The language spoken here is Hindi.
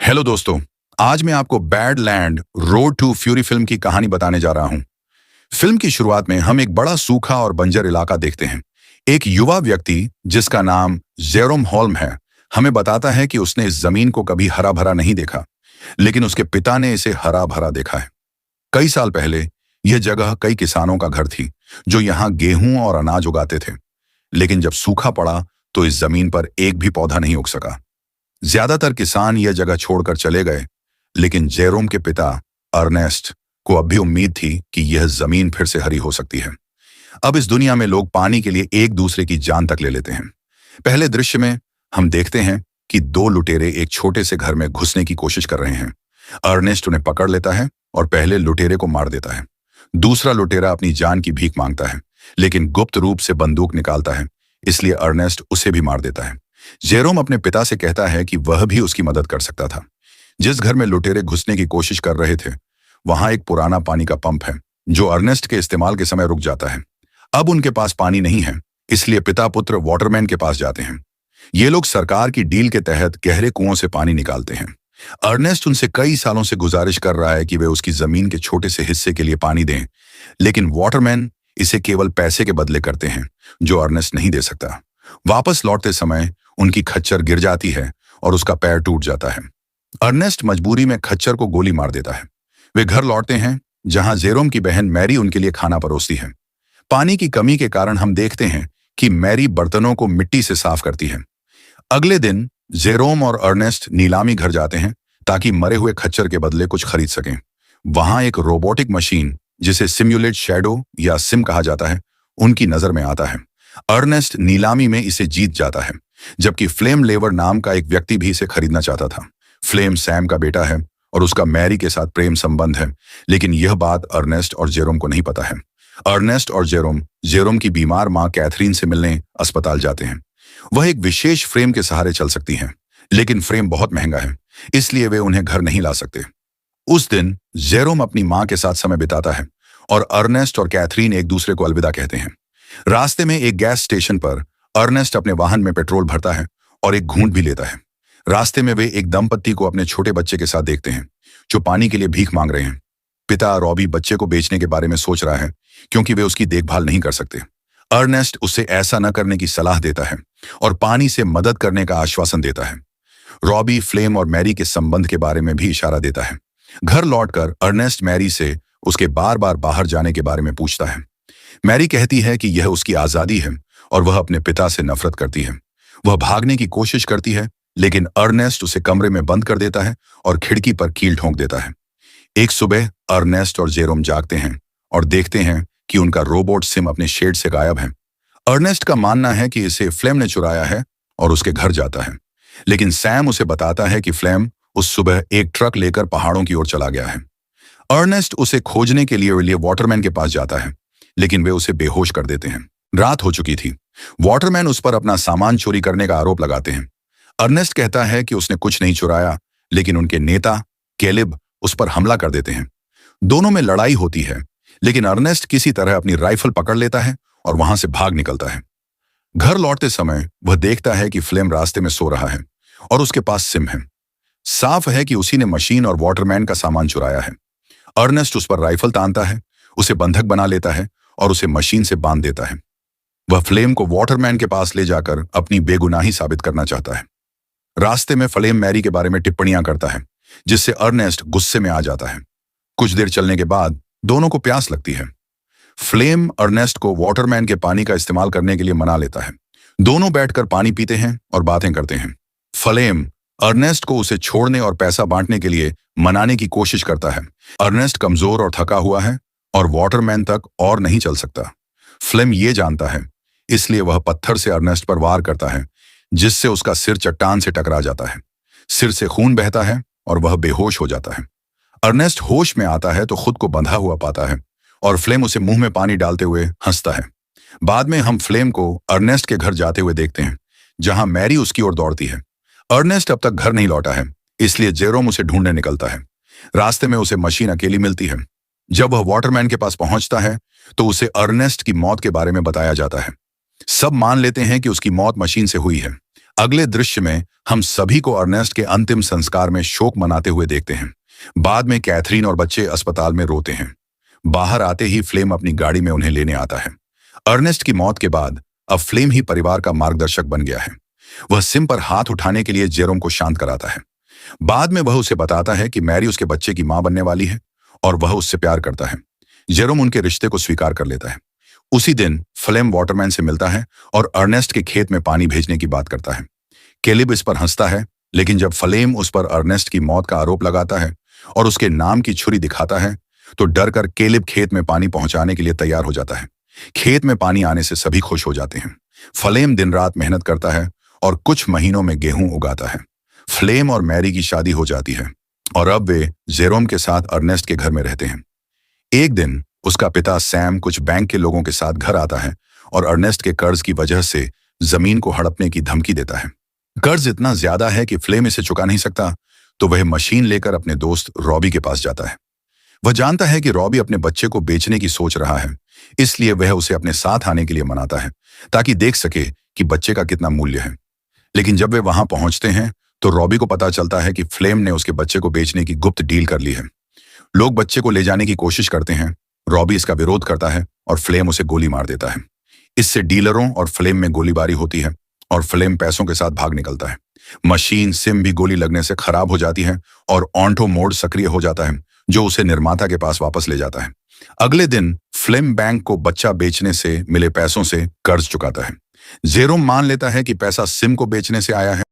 हेलो दोस्तों। आज मैं आपको badland road to fury film की कहानी बताने जा रहा हूं। फिल्म की शुरुआत में हम एक बड़ा सूखा और बंजर इलाका देखते हैं। एक युवा व्यक्ति जिसका नाम जेरोम हॉल्म है हमें बताता है कि उसने इस जमीन को कभी हरा भरा नहीं देखा, लेकिन उसके पिता ने इसे हरा भरा देखा है। कई साल पहले यह जगह कई किसानों का घर थी जो यहाँ गेहूं और अनाज उगाते थे, लेकिन जब सूखा पड़ा तो इस जमीन पर एक भी पौधा नहीं उग सका। ज्यादातर किसान यह जगह छोड़कर चले गए, लेकिन जेरोम के पिता अर्नेस्ट को अब भी उम्मीद थी कि यह जमीन फिर से हरी हो सकती है। अब इस दुनिया में लोग पानी के लिए एक दूसरे की जान तक ले लेते हैं। पहले दृश्य में हम देखते हैं कि दो लुटेरे एक छोटे से घर में घुसने की कोशिश कर रहे हैं। अर्नेस्ट उन्हें पकड़ लेता है और पहले लुटेरे को मार देता है। दूसरा लुटेरा अपनी जान की भीख मांगता है, लेकिन गुप्त रूप से बंदूक निकालता है, इसलिए अर्नेस्ट उसे भी मार देता है। जेरोम अपने पिता से कहता है कि वह भी उसकी मदद कर सकता था। जिस घर में लुटेरे घुसने की कोशिश कर रहे थे वहां एक पुराना पानी का पंप है जो अर्नेस्ट के इस्तेमाल के समय रुक जाता है। अब उनके पास पानी नहीं है, इसलिए पिता पुत्र वाटरमैन के पास जाते हैं। ये लोग सरकार की डील के तहत गहरे कुओं से पानी निकालते हैं। अर्नेस्ट उनसे कई सालों से गुजारिश कर रहा है कि वे उसकी जमीन के छोटे से हिस्से के लिए पानी दें, लेकिन वाटरमैन इसे केवल पैसे के बदले करते हैं जो अर्नेस्ट नहीं दे सकता। वापस लौटते समय उनकी खच्चर गिर जाती है और उसका पैर टूट जाता है। अर्नेस्ट मजबूरी में खच्चर को गोली मार देता है। वे घर लौटते हैं जहां जेरोम की बहन मैरी उनके लिए खाना परोसती है। पानी की कमी के कारण हम देखते हैं कि मैरी बर्तनों को मिट्टी से साफ करती है। अगले दिन जेरोम और अर्नेस्ट नीलामी घर जाते हैं ताकि मरे हुए खच्चर के बदले कुछ खरीद सकें। वहां एक रोबोटिक मशीन जिसे सिम्युलेट शैडो या सिम कहा जाता है उनकी नजर में आता है। अर्नेस्ट नीलामी में इसे जीत जाता है, जबकि फ्लेम लेवर नाम का एक व्यक्ति भी इसे खरीदना चाहता था। फ्लेम सैम का बेटा है और उसका मैरी के साथ प्रेम संबंध है, लेकिन यह बात अर्नेस्ट और जेरोम को नहीं पता है। अर्नेस्ट और जेरोम की बीमार मां कैथरीन से मिलने अस्पताल जाते हैं। वह एक विशेष फ्रेम के सहारे चल सकती हैं, लेकिन फ्रेम बहुत महंगा है, इसलिए वे उन्हें घर नहीं ला सकते। उस दिन जेरोम अपनी मां के साथ समय बिताता है और अर्नेस्ट और कैथरीन एक दूसरे को अलविदा कहते हैं। रास्ते में एक गैस स्टेशन पर अर्नेस्ट अपने वाहन में पेट्रोल भरता है और एक घूंट भी लेता है। रास्ते में वे एक दंपत्ति को अपने छोटे बच्चे के साथ देखते हैं जो पानी के लिए भीख मांग रहे हैं। पिता रॉबी बच्चे को बेचने के बारे में सोच रहा है क्योंकि वे उसकी देखभाल नहीं कर सकते। अर्नेस्ट उसे ऐसा न करने की सलाह देता है और पानी से मदद करने का आश्वासन देता है। रॉबी फ्लेम और मैरी के संबंध के बारे में भी इशारा देता है। घर लौटकर अर्नेस्ट मैरी से उसके बार बार बाहर जाने के बारे में पूछता है। मैरी कहती है कि यह उसकी आजादी है और वह अपने पिता से नफरत करती है। वह भागने की कोशिश करती है, लेकिन अर्नेस्ट उसे कमरे में बंद कर देता है और खिड़की पर कील ठोंक देता है। एक सुबह अर्नेस्ट और जेरोम जागते हैं और देखते हैं कि उनका रोबोट सिम अपने शेड से गायब है। अर्नेस्ट का मानना है कि इसे फ्लेम ने चुराया है और उसके घर जाता है, लेकिन सैम उसे बताता है कि फ्लेम उस सुबह एक ट्रक लेकर पहाड़ों की ओर चला गया है। अर्नेस्ट उसे खोजने के लिए वाटरमैन के पास जाता है, लेकिन वे उसे बेहोश कर देते हैं। रात हो चुकी थी। वाटरमैन उस पर अपना सामान चोरी करने का आरोप लगाते हैं। अर्नेस्ट कहता है कि उसने कुछ नहीं चुराया, लेकिन उनके नेता कैलिब उस पर हमला कर देते हैं। दोनों में लड़ाई होती है, लेकिन अर्नेस्ट किसी तरह अपनी राइफल पकड़ लेता है और वहां से भाग निकलता है। घर लौटते समय वह देखता है कि फ्लेम रास्ते में सो रहा है और उसके पास सिम है। साफ है कि उसी ने मशीन और वाटरमैन का सामान चुराया है। अर्नेस्ट उस पर राइफल तानता है, उसे बंधक बना लेता है और उसे मशीन से बांध देता है। वह फ्लेम को वाटरमैन के पास ले जाकर अपनी बेगुनाही साबित करना चाहता है। रास्ते में फ्लेम मैरी के बारे में टिप्पणियां करता है, जिससे अर्नेस्ट गुस्से में आ जाता है। कुछ देर चलने के बाद दोनों को प्यास लगती है। फ्लेम अर्नेस्ट को वाटरमैन के पानी का इस्तेमाल करने के लिए मना लेता है। दोनों बैठकर पानी पीते हैं और बातें करते हैं। फ्लेम अर्नेस्ट को उसे छोड़ने और पैसा बांटने के लिए मनाने की कोशिश करता है। अर्नेस्ट कमजोर और थका हुआ है और वाटरमैन तक और नहीं चल सकता। फ्लेम ये जानता है, इसलिए वह पत्थर से अर्नेस्ट पर वार करता है, जिससे उसका सिर चट्टान से टकरा जाता है। सिर से खून बहता है और वह बेहोश हो जाता है। अर्नेस्ट होश में आता है तो खुद को बंधा हुआ पाता है और फ्लेम उसे मुंह में पानी डालते हुए हंसता है। बाद में हम फ्लेम को अर्नेस्ट के घर जाते हुए देखते हैं, जहां मैरी उसकी ओर दौड़ती है। अर्नेस्ट अब तक घर नहीं लौटा है, इसलिए जेरोम उसे ढूंढने निकलता है। रास्ते में उसे मशीन अकेली मिलती है। जब वह वाटरमैन के पास पहुंचता है तो उसे अर्नेस्ट की मौत के बारे में बताया जाता है। सब मान लेते हैं कि उसकी मौत मशीन से हुई है। अगले दृश्य में हम सभी को अर्नेस्ट के अंतिम संस्कार में शोक मनाते हुए देखते हैं। बाद में कैथरीन और बच्चे अस्पताल में रोते हैं। बाहर आते ही फ्लेम अपनी गाड़ी में उन्हें लेने आता है। अर्नेस्ट की मौत के बाद अब फ्लेम ही परिवार का मार्गदर्शक बन गया है। वह सिम पर हाथ उठाने के लिए जेरोम को शांत कराता है। बाद में वह उसे बताता है कि मैरी उसके बच्चे की मां बनने वाली है और वह उससे प्यार करता है। जेरोम उनके रिश्ते को स्वीकार कर लेता है। उसी दिन फ्लेम वाटरमैन से मिलता है और अर्नेस्ट के खेत में पानी भेजने की बात करता है। केलिब इस पर हंसता है, लेकिन जब फ्लेम उस पर अर्नेस्ट की मौत का आरोप लगाता है और उसके नाम की छुरी दिखाता है तो डर कर केलिब खेत में पानी पहुंचाने के लिए तैयार हो जाता है। खेत में पानी आने से सभी खुश हो जाते हैं। फ्लेम दिन रात मेहनत करता है और कुछ महीनों में गेहूं उगाता है। फ्लेम और मैरी की शादी हो जाती है और अब वे जेरोम के साथ अर्नेस्ट के घर में रहते हैं। एक दिन उसका पिता सैम कुछ बैंक के लोगों के साथ घर आता है और अर्नेस्ट के कर्ज की वजह से जमीन को हड़पने की धमकी देता है। कर्ज इतना ज्यादा है कि फ्लेम इसे चुका नहीं सकता, तो वह मशीन लेकर अपने दोस्त रॉबी के पास जाता है। वह जानता है कि रॉबी अपने बच्चे को बेचने की सोच रहा है, इसलिए वह उसे अपने साथ आने के लिए मनाता है ताकि देख सके कि बच्चे का कितना मूल्य है। लेकिन जब वे वहां पहुंचते हैं तो रॉबी को पता चलता है कि फ्लेम ने उसके बच्चे को बेचने की गुप्त डील कर ली है। लोग बच्चे को ले जाने की कोशिश करते हैं। रॉबी इसका विरोध करता है और फ्लेम उसे गोली मार देता है। इससे डीलरों और फ्लेम में गोलीबारी होती है और फ्लेम पैसों के साथ भाग निकलता है। मशीन सिम भी गोली लगने से खराब हो जाती है और ऑन्टो मोड सक्रिय हो जाता है, जो उसे निर्माता के पास वापस ले जाता है। अगले दिन फ्लेम बैंक को बच्चा बेचने से मिले पैसों से कर्ज चुकाता है। जेरोम मान लेता है कि पैसा सिम को बेचने से आया है